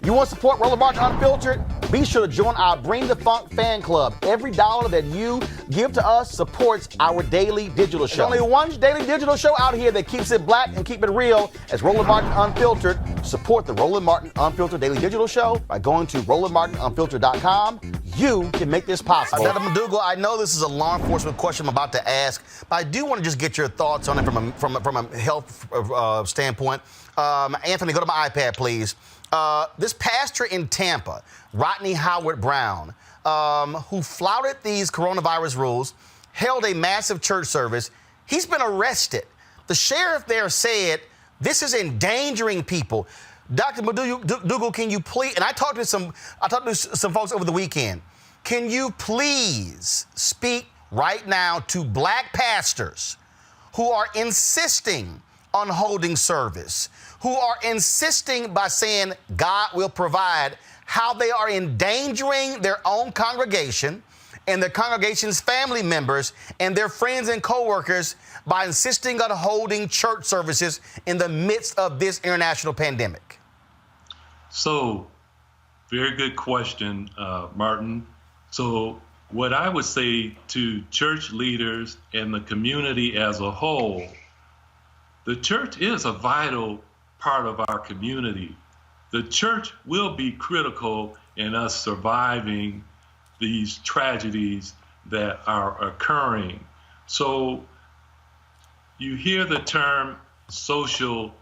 You want to support Roland Martin Unfiltered? Be sure to join our Bring the Funk fan club. Every dollar that you give to us supports our daily digital show. There's only one daily digital show out here that keeps it black and keep it real as Roland Martin Unfiltered. Support the Roland Martin Unfiltered daily digital show by going to RolandMartinUnfiltered.com. You can make this possible. Dr. McDougle, I know this is a law enforcement question I'm about to ask, but I do want to just get your thoughts on it from a health standpoint. Anthony, go to my iPad, please. This pastor in Tampa, Rodney Howard Brown, who flouted these coronavirus rules, held a massive church service. He's been arrested. The sheriff there said this is endangering people. Dr. McDougle, can you please, and I talked to some folks over the weekend. Can you please speak right now to black pastors who are insisting on holding service, who are insisting by saying God will provide, how they are endangering their own congregation and their congregation's family members and their friends and coworkers by insisting on holding church services in the midst of this international pandemic? So, very good question, Martin. So what I would say to church leaders and the community as a whole, the church is a vital part of our community. The church will be critical in us surviving these tragedies that are occurring. So you hear the term social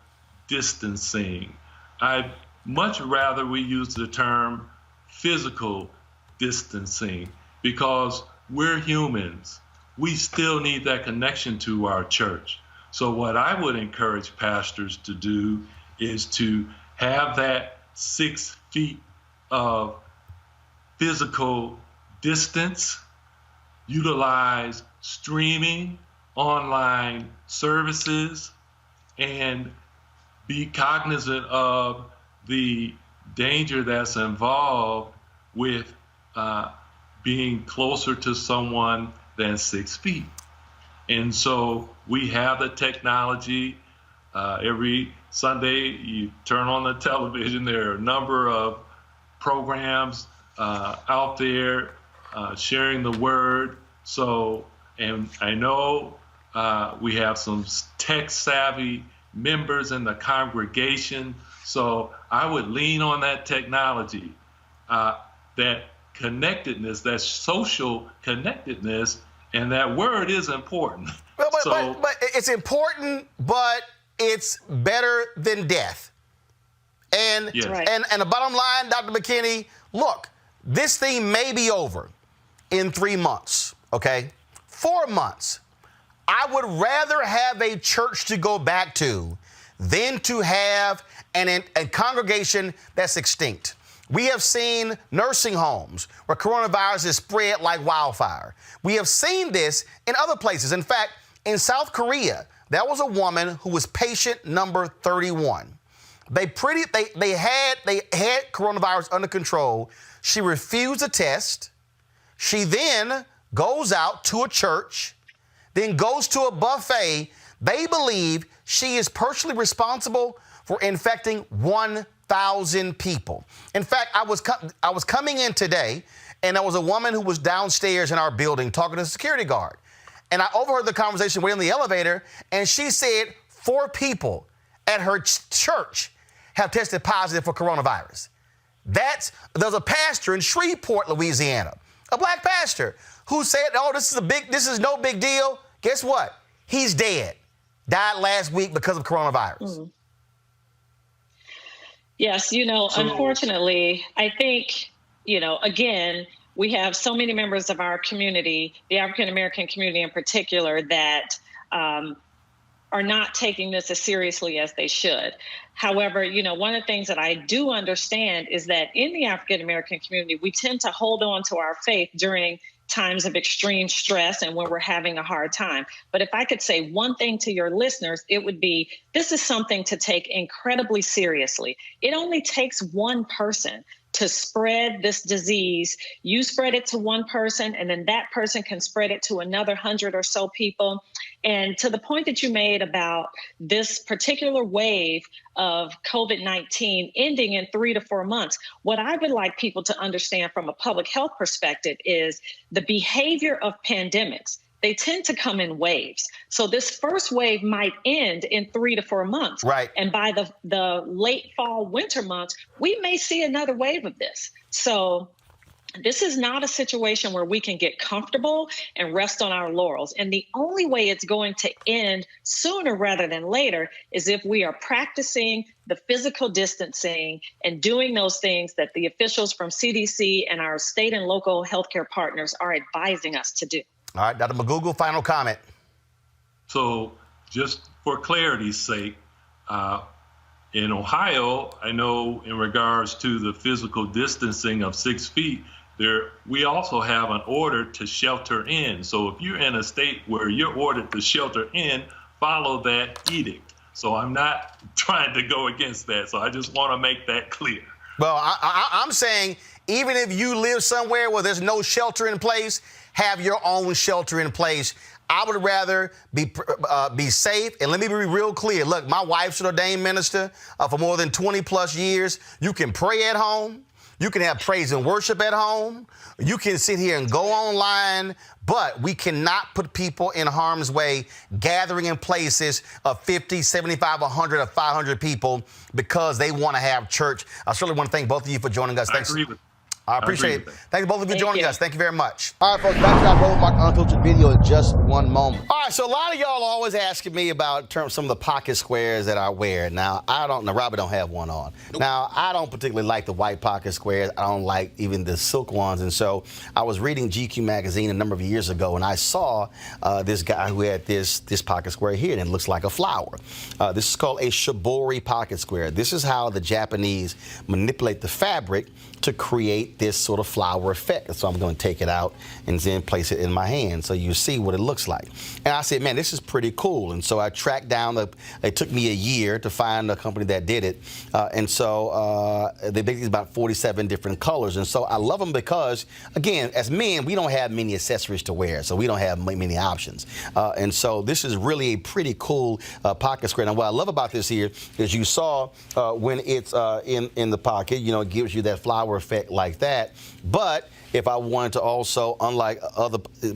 distancing. I'd much rather we use the term physical distancing because we're humans. We still need that connection to our church. So what I would encourage pastors to do is to have that 6 feet of physical distance, utilize streaming, online services, and be cognizant of the danger that's involved with being closer to someone than 6 feet. And so we have the technology. Every Sunday you turn on the television, there are a number of programs out there sharing the word. So, and I know we have some tech-savvy members in the congregation. So I would lean on that technology, that connectedness, that social connectedness, and that word is important. But it's important, but it's better than death. And, yes. Right. and the bottom line, Dr. McKinney, look, this thing may be over in 3 months, okay? 4 months. I would rather have a church to go back to than to have a congregation that's extinct. We have seen nursing homes where coronavirus is spread like wildfire. We have seen this in other places. In fact, in South Korea, there was a woman who was patient number 31. They had coronavirus under control. She refused a test. She then goes out to a church, then goes to a buffet. They believe she is personally responsible for infecting 1,000 people. In fact, I was coming in today, and there was a woman who was downstairs in our building talking to the security guard. And I overheard the conversation. We're in the elevator, and she said 4 people at her church have tested positive for coronavirus. There's a pastor in Shreveport, Louisiana, a black pastor, who said, "Oh, this is no big deal." Guess what? He's dead. Died last week because of coronavirus. Mm-hmm. Yes, unfortunately, I think, again, we have so many members of our community, the African-American community in particular, that are not taking this as seriously as they should. However, one of the things that I do understand is that in the African-American community, we tend to hold on to our faith during times of extreme stress and when we're having a hard time. But if I could say one thing to your listeners, it would be this is something to take incredibly seriously. It only takes one person to spread this disease. You spread it to one person, and then that person can spread it to another 100 or so people. And to the point that you made about this particular wave of COVID-19 ending in 3 to 4 months, what I would like people to understand from a public health perspective is the behavior of pandemics. They tend to come in waves. So this first wave might end in 3 to 4 months. Right. And by the late fall, winter months, we may see another wave of this. So this is not a situation where we can get comfortable and rest on our laurels. And the only way it's going to end sooner rather than later is if we are practicing the physical distancing and doing those things that the officials from CDC and our state and local healthcare partners are advising us to do. All right, Dr. McDougle, final comment. So just for clarity's sake, in Ohio, I know in regards to the physical distancing of 6 feet, we also have an order to shelter in. So if you're in a state where you're ordered to shelter in, follow that edict. So I'm not trying to go against that. So I just want to make that clear. Well, I'm saying even if you live somewhere where there's no shelter in place, have your own shelter in place. I would rather be safe. And let me be real clear. Look, my wife's an ordained minister for more than 20 plus years. You can pray at home. You can have praise and worship at home. You can sit here and go online, but we cannot put people in harm's way gathering in places of 50, 75, 100, or 500 people because they want to have church. I certainly want to thank both of you for joining us. Thanks. I appreciate it. Thank you both of you for joining us. Thank you very much. All right, folks, back to our Roland Martin Unfiltered video in just one moment. All right, so a lot of y'all are always asking me about some of the pocket squares that I wear. Now, Robert don't have one on. Nope. Now, I don't particularly like the white pocket squares. I don't like even the silk ones. And so I was reading GQ magazine a number of years ago, and I saw this guy who had this pocket square here, and it looks like a flower. This is called a shibori pocket square. This is how the Japanese manipulate the fabric to create this sort of flower effect. So I'm going to take it out and then place it in my hand so you see what it looks like. And I said, man, this is pretty cool. And so I tracked down, it took me a year to find a company that did it. And so they make these about 47 different colors. And so I love them because, again, as men, we don't have many accessories to wear, so we don't have many options. And so this is really a pretty cool pocket square. Now, what I love about this here is you saw when it's in the pocket, you know, it gives you that flower effect like that. But if I wanted to also, unlike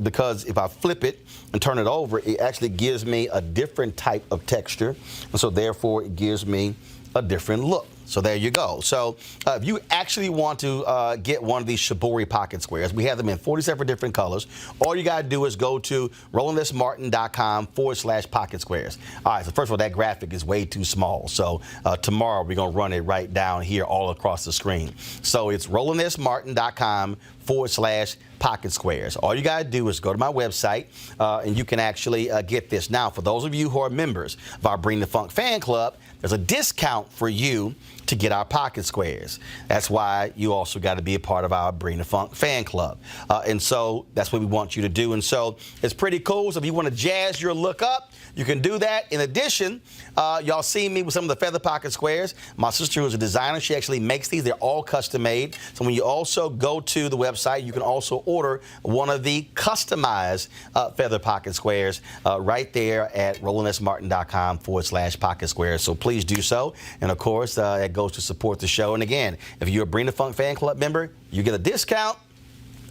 because if I flip it and turn it over, it actually gives me a different type of texture. And so therefore it gives me a different look. So there you go. So if you actually want to get one of these shibori pocket squares, we have them in 47 different colors. All you got to do is go to rolandmartin.com/pocket squares. All right, so first of all, that graphic is way too small. So tomorrow we're going to run it right down here all across the screen. So it's rolandmartin.com/pocket squares. All you got to do is go to my website and you can actually get this. Now, for those of you who are members of our Bring the Funk fan club, there's a discount for you to get our pocket squares. That's why you also got to be a part of our Bring the Funk fan club. And so that's what we want you to do. And so it's pretty cool. So if you want to jazz your look up, you can do that. In addition, y'all see me with some of the feather pocket squares. My sister, who's a designer, she actually makes these. They're all custom made. So when you also go to the website, you can also order one of the customized feather pocket squares right there at rolandmartin.com/pocket squares. So please do so. And of course, it goes to support the show. And again, if you're a Bring the Funk fan club member, you get a discount.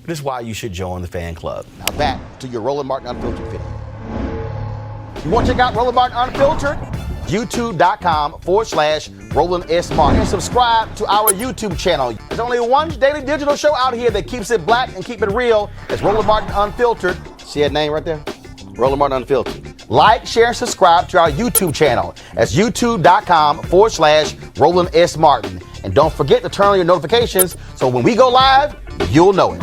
This is why you should join the fan club. Now back to your Roland Martin Unfiltered video. You want to check out Roland Martin Unfiltered? YouTube.com/Roland S. Martin. And subscribe to our YouTube channel. There's only one daily digital show out here that keeps it black and keep it real. It's Roland Martin Unfiltered. See that name right there? Roland Martin Unfiltered. Like, share, and subscribe to our YouTube channel. That's youtube.com/Roland S. Martin. And don't forget to turn on your notifications so when we go live, you'll know it.